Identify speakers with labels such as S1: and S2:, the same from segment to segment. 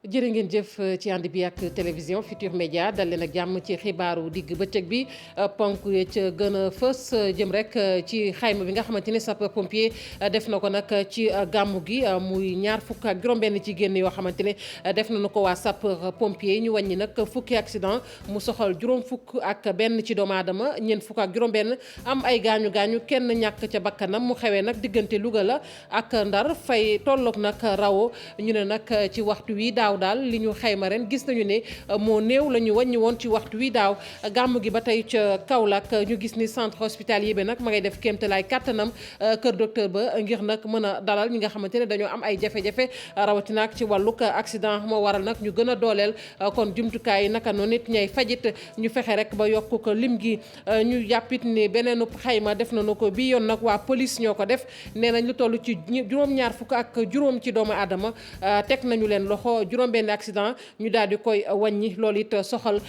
S1: jërë ngeen jëf ci ànd bi ak télévision Futur Média dal leen ak jàmm ci xibaaru digg bëccëg bi ponk ca gën a fës jëm rek ci xayma bi nga xamante ni sapeur pompier def na ko nag ci gàmmu gi muy ñaar fukk ak juróom-benn ci génn yoo xamante ne def nañu ko waa sapeur pompier ñu wàññi nag fukki accident mu soxal juróom fukk ak benn ci doomu aadama ñeent fukk ak juróom-benn am ay gaañu gaañu kenn ñàkk ca bakkanam mu xewee nag diggante Louga la ak Ndar fay tolloog nag rawo ñu ne nag ci waxtu wi daaw daal li ñu xayma ren gis nañu ne moo néew la ñu wàññi woon ci waxtu wi daaw gàmm gi ba tey ca Kaolack ñu gis ni centre hospitalier bi nag ma ngay def kéemtalaay kàttanam kër docteur ba ngir nag mën a dalal ñi nga xamante ne dañoo am ay jafe-jafe rawatina ak ci wàllug accident moo waral nag ñu gën a dooleel kon jumtukaay yi naka noonu nit ñay fajit ñu fexe rek ba yokk ko lim gi ñu jàppit ni beneen xayma def nañu ko bii yoon nag waa police ñoo ko def nee nañ lu toll ci juróom-ñaar fukk ak juróom ci doomu aadama teg nañu leen loxo juróom-benn accident ñu daal di koy wàññi loolu it soxal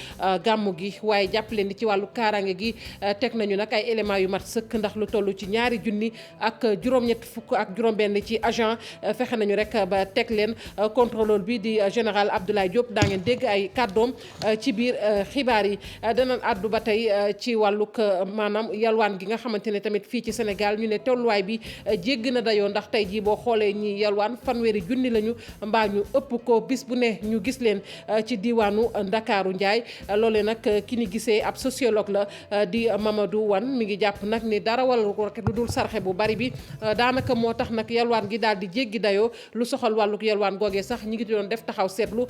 S1: gàmmu gi waaye jàpp leen ni ci wàllu kaaraange gi teg nañu nag ay éléments yu mat sëkk ndax lu toll ci ñaari junni ak juróom-ñett fukk ak juróom-benn ci agent fexe nañu rek ba teg leen contrôleur bi di général Abdoulaye Diop daa ngeen dégg ay kàddoom ci biir xibaar yi danañ àddu ba tey ci wàllug maanaam yalwaan gi nga xamante ne tamit fii ci Sénégal ñu ne tolluwaay bi jégg na dayoo ndax tey jii boo xoolee ñi yalwaan fanweeri junni lañu mbaa ñu ëpp ko bis bu ne ñu gis leen ci diwaanu Ndakaaru Njaay loolee nag ki ni gisee ab sociologue la di Mamadou Wane mi ngi jàpp nag ni dara wala ko rek lu dul sarxe bu bari bi daanaka moo tax nag yalwaan gi daal di jéggi dayoo lu soxal wàlluk yalwaan googee sax ñi ngi doon def taxaw seetlu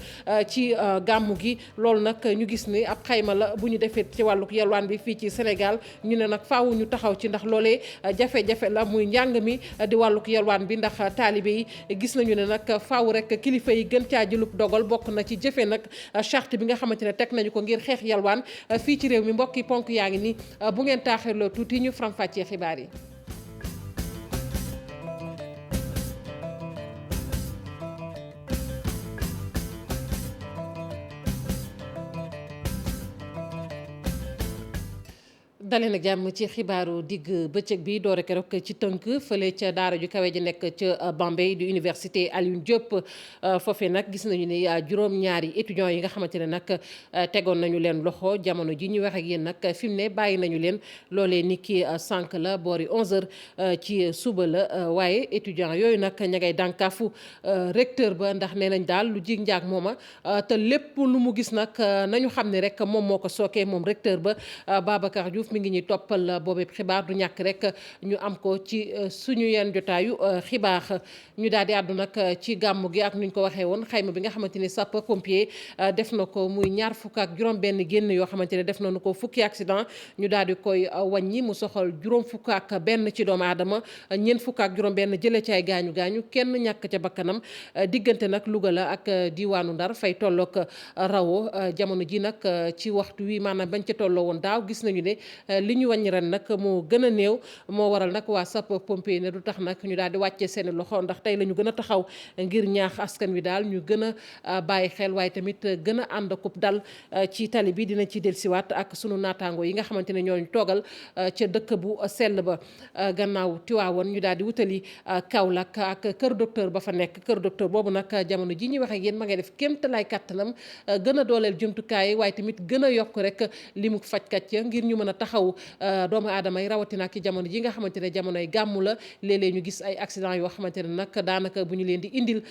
S1: ci gàmmu gi loolu nag ñu gis ni ab xayma la bu ñu defee ci wàlluk yalwaan bi fii ci Sénégal ñu ne nag faaw ñu taxaw ci ndax loolee jafe-jafe la muy njàng mi di wàlluk yalwaan bi ndax taalibe yi gis nañu ne nag faaw rek kilifa yi gën caa jëlub dogal bokk na ci jëfe nag charte bi nga xamante ne teg nañu ko ngir xeex yalwaan fii ci réew mi mbokki ponk yaa ngi ni bu ngeen taaxirloo tuuti ñu faram-fàccee xibaar yi. dalee nag jàmm ci xibaaru digg bëccëg bi doore ko rek ci tënk fële ca daara ju kawe ji nekk ca Bambey di université Alioune Diop foofee nag gis nañu ni juróom-ñaari étudiants yi nga xamante ne nag tegoon nañu leen loxo jamono ji ñu wax ak yéen nag fi mu ne bàyyi nañu leen loolee ni ki sànq la boori 11h ci suba la waaye étudiants yooyu nag ña ngay dànkaafu recteur ba ndax nee nañ daal lu jig njaag mooma te lépp lu mu gis nag nañu xam ne rek moom moo ko sookee moom recteur ba Babacar Diouf mi ngi ñuy toppal boobu xibaar du ñàkk rek ñu am ko ci suñu yenn jotaayu xibaar ñu daal di àddu nag ci gàmmu gi ak nuñ ko waxee woon xayma bi nga xamante ni sapeur pompier def na ko muy ñaar fukk ak juróom-benn génn yoo xamante ne def nañu ko fukki accident ñu daal di koy wàññi mu soxal juróom fukk ak benn ci doomu aadama ñeent fukk ak juróom-benn jëlee ci ay gaañu gaañu kenn ñàkk ca bakkanam diggante nag Louga la ak diwaanu Ndar fay tolloog rawo jamono ji nag ci waxtu wi maanaam bañ ca tolloo woon daaw gis nañu ne li ñu wàññi ren nag moo gën a néew moo waral nag waa sapeur pompier ne du tax nag ñu daal di wàccee seeni loxo ndax tey la ñu gën a taxaw ngir ñaax askan wi daal ñu gën a bàyyi xel waaye tamit gën a ànd akub dal ci tali bi dina ci dellusiwaat ak sunu naataango yi nga xamante ne ñooñu toogal ca dëkk bu sell ba gannaaw Tiwaawoon ñu daal di wutali Kaolack ak kër docteur ba fa nekk kër docteur boobu nag jamono ji ñuy wax ak yéen ma ngay def kéemtalaay kàttanam gën a dooleel jumtukaay waaye tamit gën a yokk rek li mu fajkat ya ngir ñu mën a taxaw doomu aadama yi rawatina ci jamono ji nga xamante ne jamonoy gàmmu la léeg-léeg ñu gis ay accident yoo xamante ne nag daanaka bu ñu leen di indil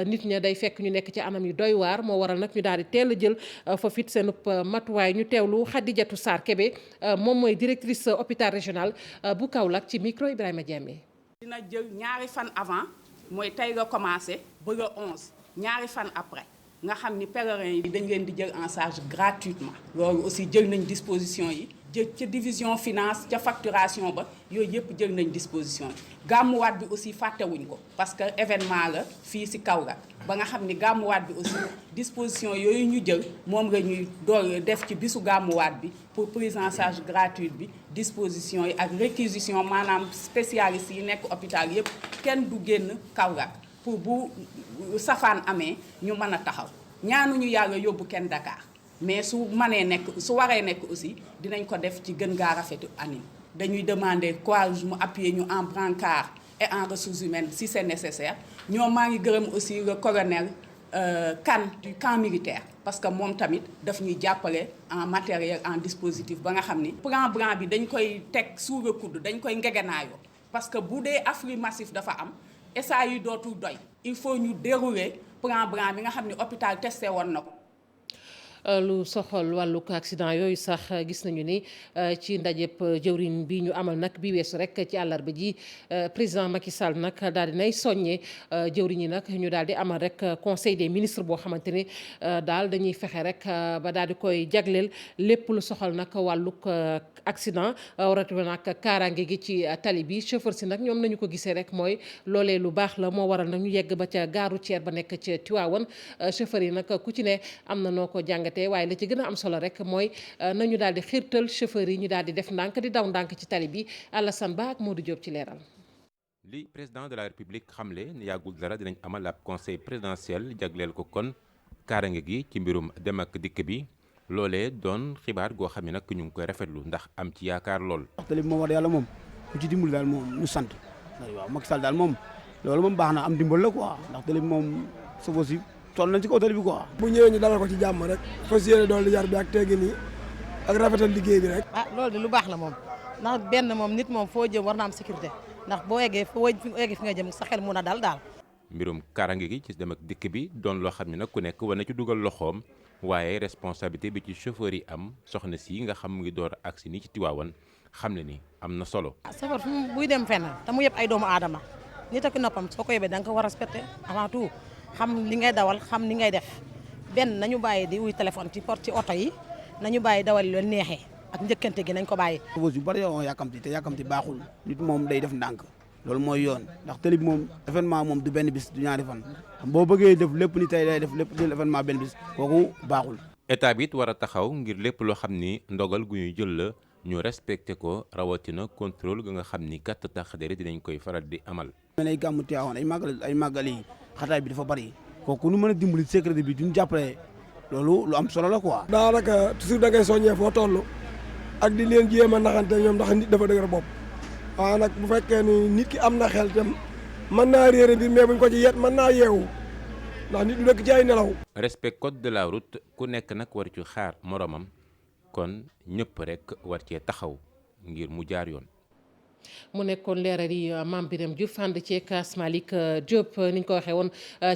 S1: nit ña day fekk ñu nekk ci anam yu doy waar moo waral nag ñu daal di teel a jël foofu it seen matuwaay ñu teewlu Khadijatou Sarr Kébé moom mooy directrice hôpital régional bu Kaolack ci micro Ibrahima Diamé.
S2: dina jël ñaari fan avant mooy tey nga commencé ba le 11 ñaari fan après nga xam ni pèlerins yi dañ leen di jël en charge gratuitement loolu aussi jël nañ disposition yi. jël ca division finance ca facturation ba yooyu yëpp jël nañ disposition yi gàmmuwaat bi aussi fàttewuñ ko parce que événement la fii ci Kaolack ba nga xam ni gàmmuwaat bi aussi disposition yooyu ñu jël moom la ñuy door def ci bisu gàmmuwaat bi pour prise en charge gratuite bi disposition yi ak réquisition maanaam spécialistes yi nekk hôpital yëpp kenn du génn Kaolack pour bu safaan amee ñu mën a taxaw ñaanuñu yàlla yóbbu kenn Dakar mais su mënee nekk su waree nekk aussi dinañ ko def ci gën gaa rafetu anim dañuy demander courage mu appuyer ñu en brancard et en ressources humaines si c'est nécessaire ñoom maa ngi gërëm aussi le colonel CAN du camp militaire parce que moom tamit daf ñuy jàppale en matériel en dispositif ba nga xam ni plan blanc bi dañ koy teg sous le coude dañ koy ngegenaayoo parce que bu dee afflux massif dafa am SA yi dootul doy il faut ñu dérouler plan blanc bi nga xam ni hôpital testé woon na ko.
S1: lu soxal wàllug accident yooyu sax gis nañu ni ci ndajeb jëwriñ bi ñu amal nag bi weesu rek ci àllarba ji président Macky Sall nag daal di nay soññe jëwriñ yi nag ñu daal di amal rek conseil des ministres boo xamante ni daal dañuy fexe rek ba daal di koy jagleel lépp lu soxal nag wàllug accident rawatina nag kaaraange gi ci tali bi chauffeur si nag ñoom nañu ko gisee rek mooy loolee lu baax la moo waral nag ñu yegg ba ca gare routière ba nekk ca Tivaouane chauffeur yi nag ku ci ne am na noo ko jàngatee waaye la ci gën a am solo rek mooy nañu daal di xiirtal chauffeur yi ñu daal di def ndànk di daw ndànk ci tali bi Alassane Ba ak Modou Diop ci leeral.
S3: li président de la république xamle ne yàggul dara dinañ amal ab conseil présidentiel jagleel ko kon kaaraange gi ci mbirum dem ak dikk bi loolee doon xibaar goo xam ne nag ñu ngi koy rafetlu ndax am ci yaakaar lool.
S4: tali bi moom wax yàlla moom ku ci dimbali daal moom ñu sant waaw Macky Sall daal moom loolu moom baax na am dimbal la quoi ndax tali bi moom sofo si toll nañ ci kaw tali bi quoi.
S5: bu ñëwee ñu dalal ko ci jàmm rek fas yéene doon li jar bi ak teggi nii ak rafetal liggéey bi rek.
S6: loolu de lu baax la moom ndax benn moom nit moom foo jëm war na am sécurité ndax boo eggee fi nga jëm sa xel mun a dal daal.
S3: mbirum kaaraange gi ci dem ak dikk bi doon loo xam ne nag ku nekk war na ci dugal loxoom waaye responsabilité bi ci chauffeur yi am soxna si nga xam mu ngi door agsi nii ci Tivaouane xam ne ni am na solo.
S6: chauffeur fu buy dem fenn te mu yëpp ay doomu aadama nit ak noppam soo ko yëbee da nga ko war a respecté avant tout xam li ngay dawal xam li ngay def benn nañu bàyyi di wuy téléphone ci oto yi nañu bàyyi dawal lu leen neexee ak njëkkante gi nañ ko bàyyi.
S4: chauffeur yu bari yoo yàkkamti te yàkkamti baaxul nit moom day def ndànk loolu mooy yoon ndax télé bi moom événement moom du benn bis du ñaari fan boo bëggee def lépp ni tey day def lépp jël événement benn bis kooku baaxul.
S3: état bi it war a taxaw ngir lépp loo xam ni ndogal gu ñuy jël la ñu respecté ko rawatina contrôle ga nga xam ni gàtt tax dere dinañ koy faral di amal.
S4: mel ay gàmmu Tiwaawan ay màggal yi xataay bi dafa bari kooku nu mën a dimbali sécurité bi duñ jàppale loolu lu am solo la quoi.
S5: daanaka toujours da ngay soññee foo toll ak di leen jéem a naxante ñoom ndax nit dafa dëgër bopp waaw nag bu fekkee ni nit ki am na xel tam mën naa réere mbir mais buñ ko ci yet mën naa yeewu ndax nit du dëkk ci ay nelaw.
S3: respect code de la route ku nekk nag war ci xaar moromam kon ñëpp rek war cee taxaw ngir mu jaar yoon.
S1: mu nekkoon leeral yi Mame Birame Diouf ànd ceeg Asmalik Diop ni ñu ko waxee woon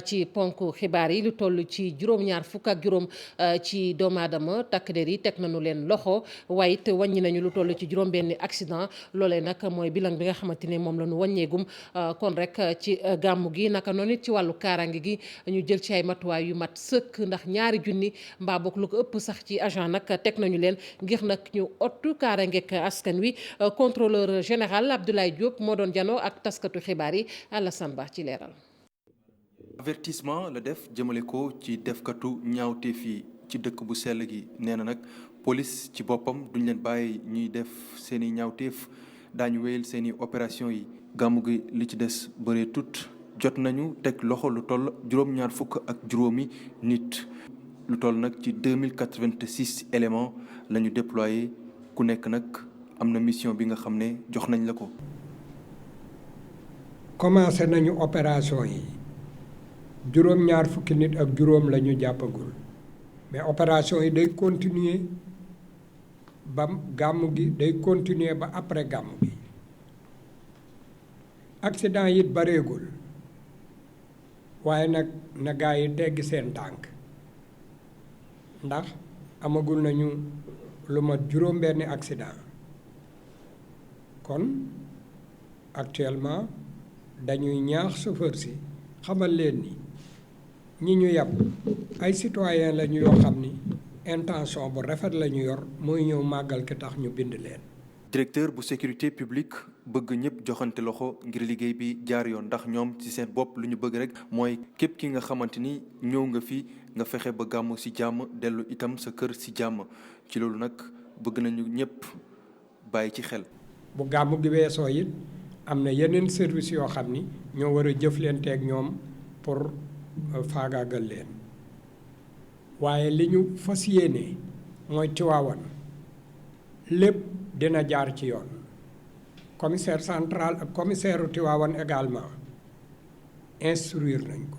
S1: ci ponk xibaar yi lu toll ci juróom-ñaar fukk ak juróom ci doomu aadama takk der yi teg nañu leen loxo waaye it wàññi nañu lu toll ci juróom-benni accident loolee nag mooy bilan bi nga xamante ne moom la ñu wàññeegum kon rek ci gàmmu gi naka noonu it ci wàllu kaaraange gi ñu jël ci ay matuwaay yu mat sëkk ndax ñaari junni mbaa boog lu ko ëpp sax ci agent nag teg nañu leen ngir nag ñu ottu kaaraangeeg askan wi contrôleur général Abdoulaye Diop moo doon janoo ak taskatu xibaar yi Alassane Ba ci leeral.
S7: avertissement la def jëmale ko ci defkatu ñaawteef yi ci dëkk bu sell gi nee na nag police ci boppam duñ leen bàyyi ñuy def seeni ñaawteef daañu wéyal seeni opération yi. gàmmu gi li ci des bëree tut jot nañu teg loxo lu toll juróom-ñaar fukk ak juróomi nit lu toll nag ci 2086 éléments la ñu déployé ku nekk nag. am na mission bi nga xam ne jox nañ la ko.
S8: commencé nañu opération yi juróom-ñaar fukki nit ak juróom la ñu jàppagul mais opération yi day continuer ba gàmmu gi day continuer ba après gàmmu gi accident yi bareegul waaye nag na gaa yi teggi seen tànk ndax amagul nañu lu mat juróom-benni accident. kon actuellement dañuy ñaax chauffeur si xamal leen ni ñi ñu yàpp ay citoyen la ñu yoo xam ni intention bu rafet la ñu yor mooy ñëw màggal ki tax ñu bind leen.
S7: directeur bu sécurité publique bëgg ñëpp joxante loxo ngir liggéey bi jaar yoon ndax ñoom ci seen bopp lu ñu bëgg rek mooy képp ki nga xamante ni ñëw nga fi nga fexe ba gàmmu ci jàmm dellu itam sa kër ci jàmm ci loolu nag bëgg nañu ñëpp bàyyi ci xel.
S8: bu gàmmu gi weesoo it am na yeneen service yoo xam ni ñoo war a jëflanteeg ñoom pour faagaagal leen waaye li ñu fas yéene mooy Tivaouane lépp dina jaar ci yoon commissaire central ak commissaire u Tivaouane également instruire nañ ko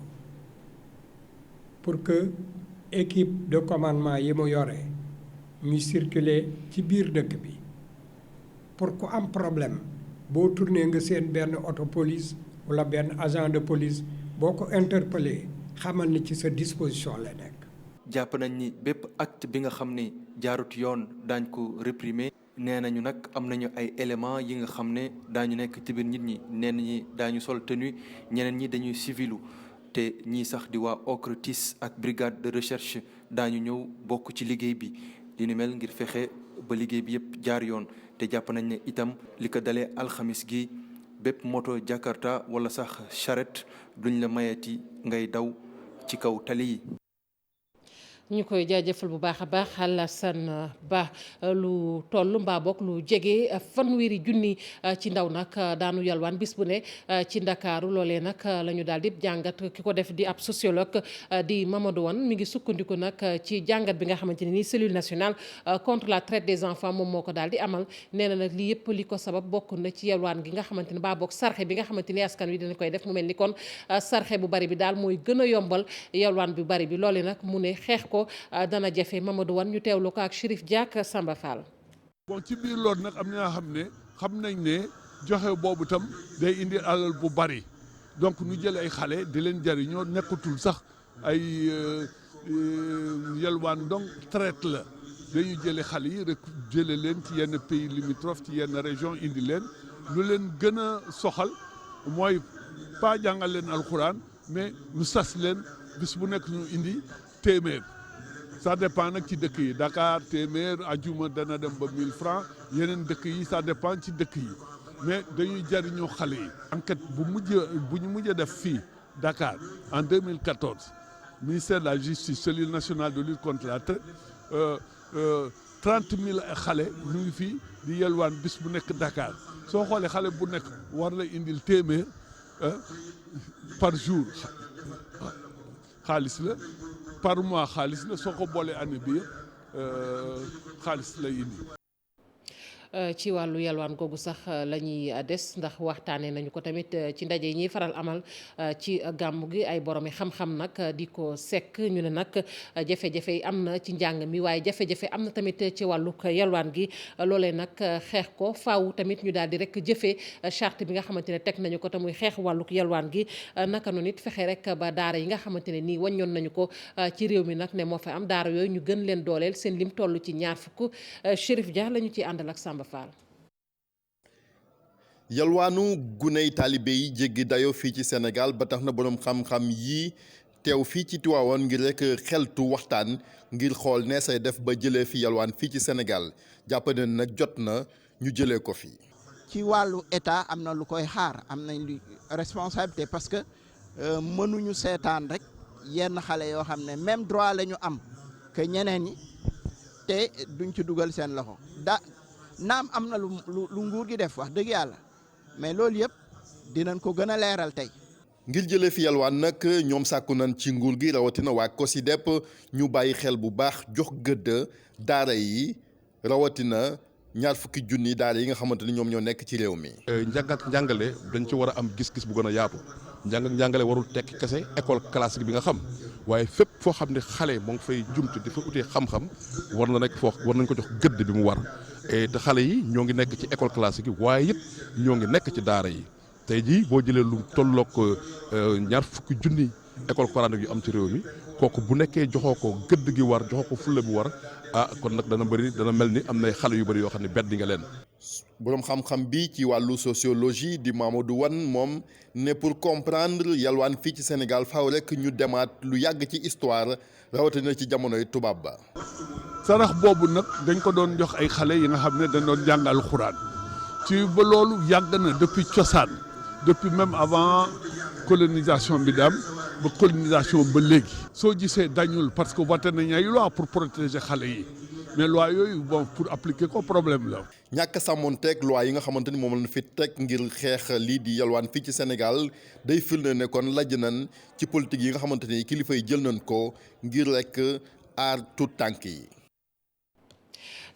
S8: pour que équipe de commandement yi mu yore ñu circuler ci biir dëkk bi pour ku am problème boo tourné nga seen benn auto police wala benn agent de police boo ko interpellé xamal ni ci sa disposition la nekk.
S7: jàpp nañ ni bépp acte bi nga xam ne jaarut yoon daañ ko réprimer. nee nañu nag am nañu ay éléments yi nga xam ne daañu nekk ci biir nit ñi ñenn ñi daañu sol tenue ñeneen ñi dañuy civilu te ñii sax di waa OCRTIS ak brigade de recherche daañu ñëw bokk ci liggéey bi li ni mel ngir fexe ba liggéey bi yëpp jaar yoon te jàpp nañ ne itam li ko dalee alxamis gi bépp moto Jakarta wala sax charrette duñ la mayati ngay daw ci kaw tali yi.
S1: ñu koy jaajëfal bu baax a baax Alassane Ba lu toll mbaa bokk lu jege fanweeri junni ci ndaw nag daanu yalwaan bis bu ne ci ndakaaru loolee nag la ñu daal di jàngat ki ko def di ab sociologue di Mamadou Wane mi ngi sukkandiku nag ci jàngat bi nga xamante ne nii cellule nationale contre la traite des enfants moom moo ko daal di amal nee na nag lii yëpp li ko sabab bokk na ci yalwaan gi nga xamante ne mbaa bokk sarxe bi nga xamante ni askan wi dina koy def mu mel ni kon sarxe bu bari bi daal mooy gën a yombal yalwaan bu bari bi loolee nag mu ne xeex ko dana jafe. Mamadou Wane ñu teewlu ko ak Chérif Diak Samba Fall.
S9: bon ci biir loolu nag am na ñoo xam ne xam nañ ne joxe boobu tam day indi alal bu bari donc ñu jël ay xale di leen jariñoo nekkatul sax ay yalwaan donc traite la dañuy jële xale yi rek jële leen ci yenn pays limitrophes ci yenn région indi leen lu leen gën a soxal mooy pas jàngal leen alxuraan mais ñu sas leen bis bu nekk ñu indi téeméer. ça dépend nag ci dëkk yi Dakar téeméer ajuma dana dem ba 1000 francs yeneen dëkk yi ça dépend ci dëkk yi mais dañuy jariñoo xale yi. enquête bu ñu mujj def fii Dakar en 2014 ministère de la justice cellule nationale de lutte contre la traite 30 000 xale ñu ngi fii di yelwaan bis bu nekk Dakar soo xoolee xale bu nekk war la indil téeméer par jour xaalis la. par mois xaalis la soo ko boolee année bi xaalis lay indi.
S1: ci wàllu yalwaan googu sax la ñuy des ndax waxtaanee nañu ko tamit ci ndaje yi ñuy faral amal ci gàmmu gi ay boromi xam-xam nag di ko sekk ñu ne nag jafe-jafe yi am na ci njàng mi waaye jafe-jafe am na tamit ci wàllu yalwaan gi loolee nag xeex ko faaw tamit ñu daal di rek jëfee charte bi nga xamante ne teg nañu ko te muy xeex wàllu yalwaan gi naka noonu it fexe rek ba daara yi nga xamante ne nii waññoon nañu ko ci réew mi nag ne moo fa am daara yooyu ñu gën leen dooleel seen lim toll ci 20 fukk Chérif Dia la ñu ciy àndal ak Samba Fall.
S10: yalwaanu guney taalibe yi jéggi dayo fii ci Sénégal ba tax na boroom xam-xam yi teew fii ci Tiwaawan ngir rek xeltu waxtaan ngir xool nee say def ba jëlee fi yalwaan fii ci Sénégal jàpp ne nag jot na ñu jëlee ko fi.
S11: ci wàllu état am na lu koy xaar am nañ lu responsabilité parce que mënuñu seetaan rek yenn xale yoo xam ne même droit la ñu am que ñeneen ñi te duñ ci dugal seen loxo naam am na lu nguur gi def wax dëgg yàlla mais loolu yëpp dinañ ko gën a leeral tey.
S10: ngir jëlee fi yalwaan nag ñoom sàkku nañ ci nguur gi rawatina waa COSYDEP ñu bàyyi xel bu baax jox gëdd daara yi rawatina 20 junni daara yi nga xamante ni ñoom ñoo nekk ci réew mi.
S12: njàngale dañ ci war a am gis-gis bu gën a yaatu njàngale warul tekki kese école classique bi nga xam waaye fépp foo xam ne xale moo ngi fay jumtu di fa utee xam-xam war na nekk war nañ ko jox gëdd bi mu war. te xale yi ñoo ngi nekk ci école classique yi waaye it ñoo ngi nekk ci daara yi tey jii boo jëlee lu tollook 20 junni école coranique yu am ci réew mi kooku bu nekkee joxoo ko gëdd gi war joxoo ko fulla bi war kon nag dana mel ni am na xale yu bëri yoo xam ne bedd nga leen.
S10: boroom xam-xam bi ci wàllu sociologie di Mamadou Wane moom ne pour comprendre yalwaan fii ci Sénégal faaw rek ñu demaat lu yàgg ci histoire rawatina ci jamonoy tubaab ba.
S9: sarax boobu nag dañ ko doon jox ay xale yi nga xam ne dañ doon jàng alxuraan ci ba loolu yàgg na depuis cosaan depuis même avant colonisation bi daam ba colonisation ba léegi. soo gisee dañul parce que voté nañ ay loi pour protéger xale yi mais loi yooyu bon pour appliquer ko problème la.
S10: ñàkk sàmmonteeg loi yi nga xamante ni moom lañ fi teg ngir xeex lii di yalwaan fii ci Sénégal day firnde ne kon lajj nañ ci politique yi nga xamante ni kilifa yi jël nañ ko ngir rek aar tuut tànk yi.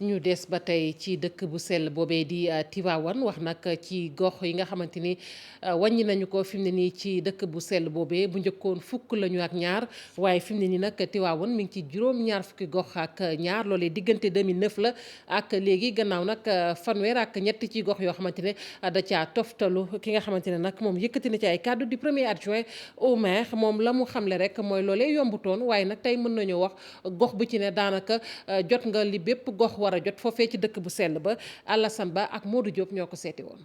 S1: ñu des ba tey ci dëkk bu sell boobee di Tivaouane wax nag ci gox yi nga xamante ni wàññi nañu ko fi mu ne nii ci dëkk bu sell boobee bu njëkkoon fukk lañu ak ñaar waaye fi mu ne nii nag Tivaouane mi ngi ci juróom-ñaar fukki gox ak ñaar loolee diggante 2009 la ak léegi gannaaw nag fanweer ak ñett ci gox yoo xamante ne da caa toftalu ki nga xamante ne nag moom yëkkati na ci ay kàddu di premier adjoint au maire moom la mu xamle rek mooy loolee yombutoon waaye nag tey mën nañoo wax gox bu ci ne daanaka jot nga li bépp gox war a jot foofee ci dëkk bu sell ba Alassane Ba ak Modou Diop ñoo ko seeti woon.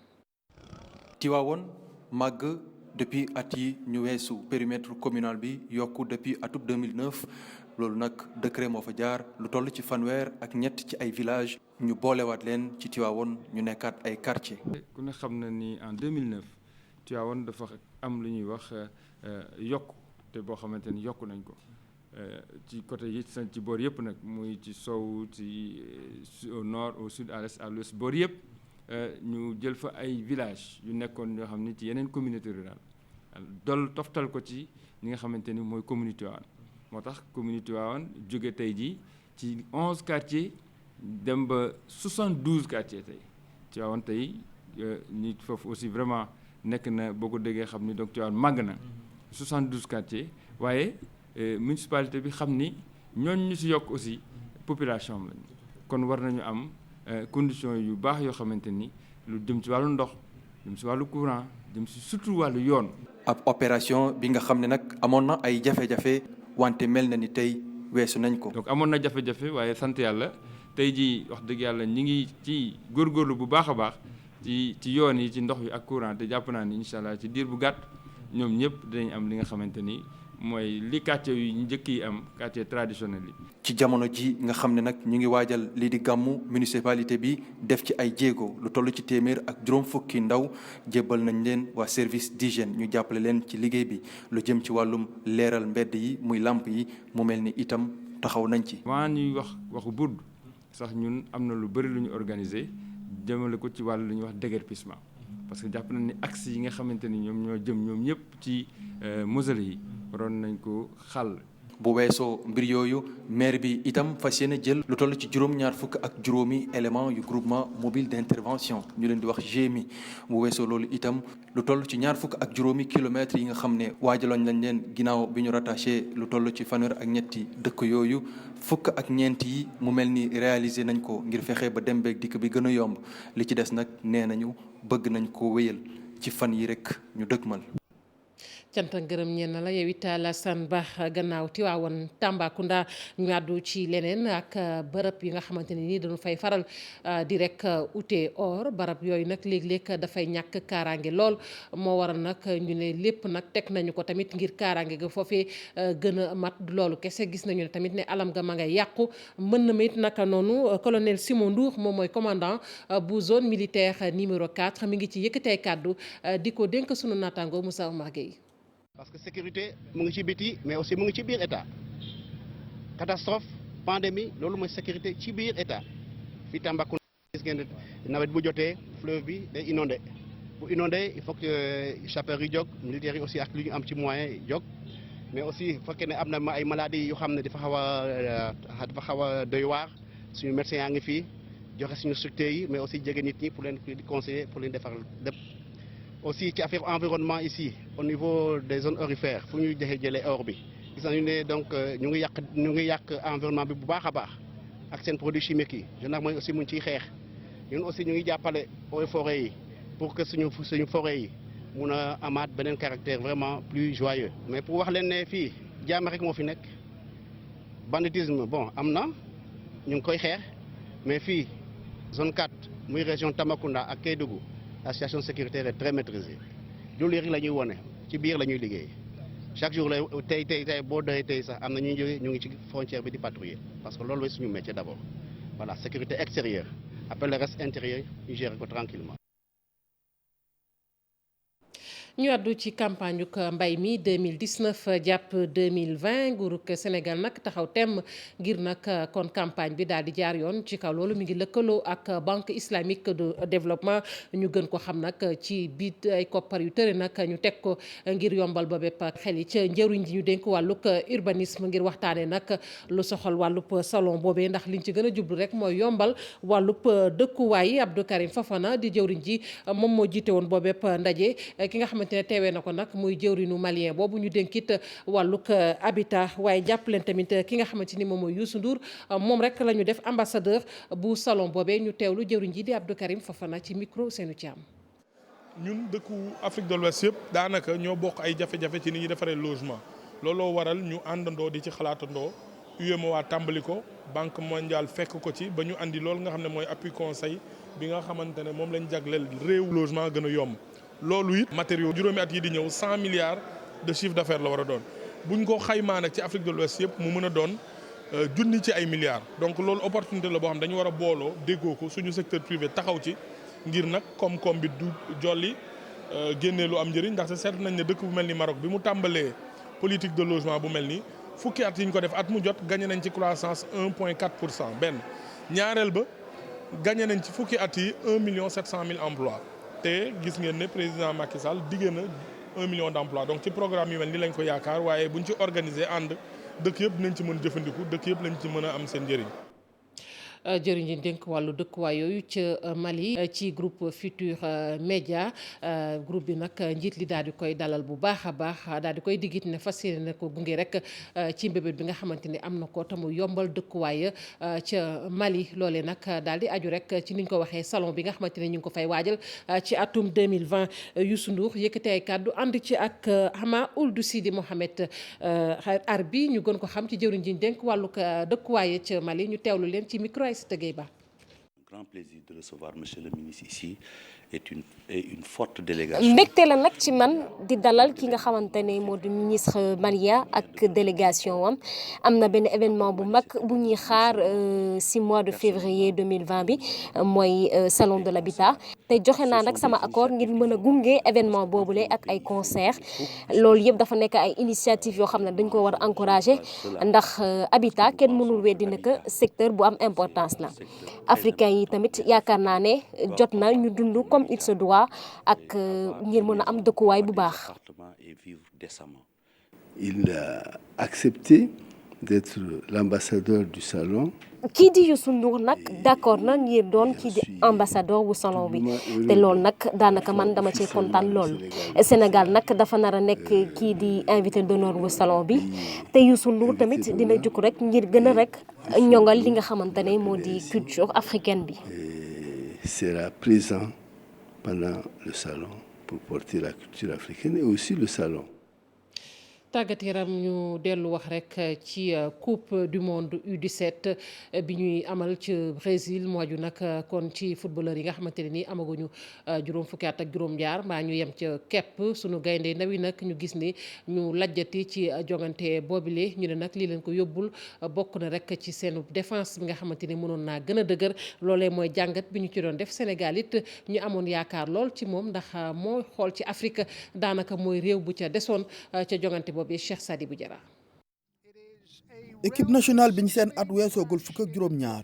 S7: Tivaouane màgg depuis at yi ñu weesu périmètre communal bi yokku depuis atub 2009 loolu nag décret moo fa jaar lu toll ci fanweer ak ñett ci ay village ñu boolewaat leen ci Tivaouane ñu nekkaat ay quartier.
S13: ku ne xam na ni en 2009 Tivaouane dafa am lu ñuy wax yokku te boo xamante ni yokku nañ ko. ci côté yi ci boor yëpp nag muy ci sow ci au nord au sud à l'est à l'ouest boor yëpp ñu jël fa ay villages yu nekkoon yoo xam ni ci yeneen communauté rurale dol toftal ko ci ñi nga xamante ni mooy communauté Tivaouane moo tax communauté Tivaouane jóge tey jii ci 11 quartiers dem ba 72 quartiers tey Tivaouane tey nit foofu aussi vraiment nekk na boo ko déggee xam ni donc Tivaouane màgg na 72 quartiers waaye municipalité bi xam ni ñooñ ñu ci yokk aussi population am lañu kon war nañu am conditions yu baax yoo xamante ni lu jëm ci wàllu ndox jëm ci wàllu courant jëm ci surtout wàllu yoon.
S7: ab opération bi nga xam ne nag amoon na ay jafe-jafe wante mel na ni tey weesu nañ ko.
S13: donc amoon na jafe-jafe waaye sant yàlla tey jii wax dëgg yàlla ñi ngi ci góorgóorlu bu baax a baax ci yoon yi ci ndox yi ak courant te jàpp naa ni incha allah ci diir bu gàtt ñoom ñëpp dinañ am li nga xamante ni. mooy li quartier yu njëkk yi am quartier traditionnel yi.
S7: ci jamono ji nga xam ne nag ñu ngi waajal lii di gàmmu municipalité bi def ci ay jéego lu toll ci téeméer ak juróom fukki ndaw jébbal nañ leen waa service d'hygiène ñu jàppale leen ci liggéey bi lu jëm ci wàllum leeral mbedd yi muy làmp yi mu mel ni itam taxaw nañ ci.
S13: waa ñuy waxu burd sax ñun am na lu bëri lu ñu organisé jëmale ko ci wàllu lu ñuy wax déguerpissement parce que jàpp nañ ni axe yi nga xamante ni ñoom ñoo jëm ñoom ñëpp ci mausolée yi waroon nañ ko xàll.
S7: bu weesoo mbir yooyu maire bi itam fas yéene jël lu toll ci juróom-ñaar fukk ak juróomi élément yu groupement mobile d'intervention ñu leen di wax GMI bu weesoo loolu itam lu toll ci ñaar fukk ak juróomi kilomètres yi nga xam ne waajaloon lañ leen ginnaaw bi ñu rattaché lu toll ci fanweer ak ñetti dëkk yooyu fukk ak ñeent yi mu mel ni réalisé nañ ko ngir fexe ba dem beeg dikk bi gën a yomb li ci des nag nee nañu bëgg nañ ko wéyal ci fan yi rek ñu dëgmal.
S1: cant ak ngërëm ñenn la yow it Alassane Ba gannaaw Tivaouane Tambacounda ñu àddu ci leneen ak barab yi nga xamante ne nii dañu fay faral di rek ute or barab yooyu nag léeg-léeg dafay ñàkk kaaraange lool moo waral nag ñu ne lépp nag teg nañu ko tamit ngir kaaraange ga foofee gën a mat loolu kese gis nañu ne tamit ne alam ga ma ngay yàqu mën na ma it naka noonu colonel Simon Ndour moom mooy commandant bu zone militaire numéro 4 mi ngi ci yëkkatee kàddu di ko dénk sunu naataango Moussa Oumar Gueye.
S14: Parce que sécurité mu ngi ci biti mais aussi mu ngi ci biir état catastrophe pandémie loolu mooy sécurité ci biir état fii Tambacounda gis ngeen nawet bu jotee fleuve bi day inondé bu inondé il faut que sapeurs yi jóg militaires yi aussi ak lu ñu am ci moyen jóg mais aussi bu fekkee ne am na ay maladies yoo xam ne dafa xaw a doy waar suñu médecin yaa ngi fii joxe suñu structures yi mais aussi jege nit ñi pour leen di conseiller pour leen defar lépp. aussi ci affaire environnement ici au niveau des zones aurifères fu ñuy jëlee or bi gis nañu ne donc ñu ngi yàq environnement bi bu baax a baax ak seen produits chimiques yi gendarmerie aussi mu ngi ciy xeex ñun aussi ñu ngi jàppale eaux et forêts yi pour que suñu forêts yi mun a amaat beneen caractère vraiment plus joyeux. mais pour wax leen ne fii jàmm rek moo fi nekk banditisme bon am na ñu ngi koy xeex mais fii zone 4 muy région Tambacounda ak Kédougou. La situation sécuritaire est très maîtrisée loolu rek la ñuy wone ci biir la ñuy liggéey chaque jour la tey boo doyee tey sax am na ñu ngi ci frontière bi di patrouiller parce que loolu mooy suñu métier d'abord voilà sécurité extérieure après le reste intérieur ñu gérer ko tranquillement
S1: ñu àddu ci campagne uk mbay mi 2019 jàpp 2020 nguurug Sénégal nag taxaw temm ngir nag kon campagne bi daal di jaar yoon ci kaw loolu mi ngi lëkkaloo ak banque islamique de développement ñu gën ko xam nag ci biit ay koppar yu tëre nag ñu teg ko ngir yombal ba bépp xel yi ca njëriñ ji ñu dénk wàllug urbanisme ngir waxtaanee nag lu soxal wàllub salon boobee ndax liñ ci gën a jublu rek mooy yombal wàllub dëkkuwaay yi Abdou Karim Fofana di jëwriñ ji moom moo jiite woon boobépp ndaje ki nga xamante ne teewee na ko nag muy jëwriñu malien boobu ñu dénkit wàllug habitat waaye jàpp leen tamit ki nga xamante ni moom mooy Youssou Ndour moom rek la ñu def ambassadeur bu salon boobee ñu teewlu jëwriñ ji di Abdou Karim Fofana ci micro seenu Thiam.
S15: ñun dëkku Afrique de l'Ouest yëpp daanaka ñoo bokk ay jafe-jafe ci ni ñuy defaree logement looloo waral ñu àndandoo di ci xalaatandoo UEMOA tàmbali ko Banque mondiale fekk ko ci ba ñu andi loolu nga xam ne mooy appui conseil bi nga xamante ne moom lañ jagleel réew logement gën a yomb loolu it matériaux juróomi at yi di ñëw 100 milliards de chiffre d'affaires la war a doon buñ ko xaymaa nag ci Afrique de l'Ouest yëpp mu mën a doon junni ci ay milliards donc loolu opportunité la boo xam dañu war a booloo déggoo ko suñu secteur privé taxaw ci ngir nag koom-koom bi du jolli génnee lu am njëriñ ndaxte seetlu nañ ne dëkk bu mel ni Maroc bi mu tàmbalee politique de logement bu mel ni fukki at yi ñu ko def at mu jot gagné nañ ci croissance 1,4% benn ñaareel ba gagné nañ ci fukki at yi 1,7 million emplois te gis ngeen ne président Macky Sall diggée na 1 million d'emplois donc ci programme yu mel ni lañ ko yaakaar waaye buñ ci organiser ànd dëkk yëpp dinañ ci mën jëfandiku dëkk yëpp lañ ci mën a am seen njëriñ.
S1: jëriñ ji dénk wàllu dëkkuwaay yooyu ca Mali ci groupe Futur Média groupe bi nag njiit li daal di koy dalal bu baax a baax daal di koy diggit ne fas yéene ko gunge rek ci mbébét bi nga xamante ni am na ko tamu yombal dëkkuwaay ca Mali loolee nag daal di aju rek ci niñ ko waxee salon bi nga xamante ne ñu ngi ko fay waajal ci atum 2020 Youssou Ndour yëkkati ay kàddu ànd ci ak Hama Ould Sidi Mohamed Arbi ñu gën ko xam ci jëriñ ji dénk wàllu dëkkuwaay ca Mali ñu teewlu leen ci micro.
S16: Grand plaisir de recevoir monsieur le ministre ici et une forte délégation.
S17: mbégte la nag ci man di dalal ki nga xamante ne moo di ministre malien ak délégation am na benn événement bu mag bu ñuy xaar ci mois de février 2020 bi mooy salon de l'habitat te joxe naa nag sama accord ngir mën a gunge événement boobule ak ay concert loolu yëpp dafa nekk ay initiative yoo xam ne dañ ko war a encourager ndax habitat kenn mënul weddi ne que secteur bu am importance la africain yi tamit yaakaar naa ne jot na ñu dund comme il se doit ak ngir mën a am dëkkuwaay bu baax.
S16: Il a accepté d'être l'ambassadeur du salon.
S17: kii di Youssou Ndour nag d'accord na ngir doon kii di ambassadeur bu salon bi te loolu nag daanaka man dama cee kontaan loolu Sénégal nag dafa nar a nekk kii di invité d'honneur bu salon bi te Youssou Ndour tamit dina jukk rek ngir gën a rek ñongal li nga xamante ne moo di culture africaine bi.
S16: Sera présent pendant le salon pour porter la culture africaine et aussi le salon.
S1: tàggat yaram ñu dellu wax rek ci coupe du monde U17 bi ñuy amal ci Brésil mu aju nag kon ci footballeur yi nga xamante ne nii amaguñu juróom fukki at ak juróom-ñaar mbaa ñu yem ca kepp sunu gaynde ndaw yi nag ñu gis ni ñu lajjati ci jongante boobile ñu ne nag lii leen ko yóbbul bokk na rek ci seen défense bi nga xamante ni mënoon naa gën a dëgër loolee mooy jàngat bi ñu ci doon def Sénégal it ñu amoon yaakaar lool ci moom ndax moo xool ci Afrique daanaka mooy réew bu ca desoon ca jongante boobu Cheikh Sadibou Diarra.
S18: équipe nationale bi ñu seen at weesoogul fukk ak juróom-ñaar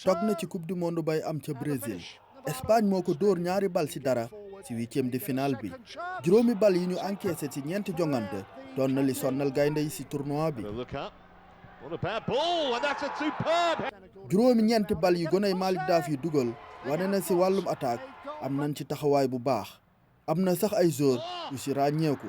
S18: toog na ci coupe du monde bay am ca Brésil Espagne moo ko dóor 2 bal ci dara ci 8e de finale bi juróomi bal yi ñu encaissé ci ñeenti jongante doon na li sonnal gaynde yi ci tournoi bi. juróomi ñeenti bal yi goney Malick Daaf yi dugal wane na ci wàllum attaque am nañ ci taxawaay bu baax am na sax ay joueurs yu ci ràññeeku.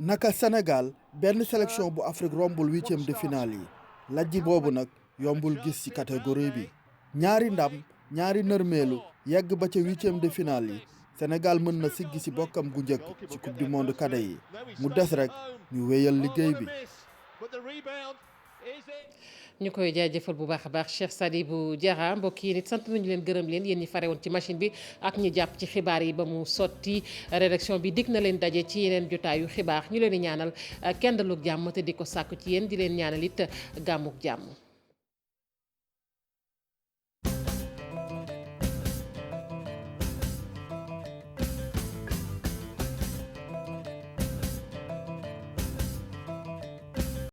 S18: naka Sénégal benn sélection bu Afrique rombul 8e de finale yi lajji boobu nag yombul gis ci catégorie bi ñaari ndam ñaari nërmeelu yegg ba ca 8e de finale yi Sénégal mën na siggi ci bokkam gu njëkk ci coupe du monde cadet yi mu des rek ñu wéyal liggéey bi.
S1: ñu koy jaajëfal bu baax a baax Cheikh Sadibou Diarra mbokk yi nit sant nañu leen gërëm leen yéen ñi fare woon ci machine bi ak ñi jàpp ci xibaar yi ba mu sotti rédaction bi dig na leen daje ci yeneen jotaayu xibaar ñu leen di ñaanal kenn dalug jàmm te di ko sàkku ci yéen di leen ñaanal it gàmmuk jàmm.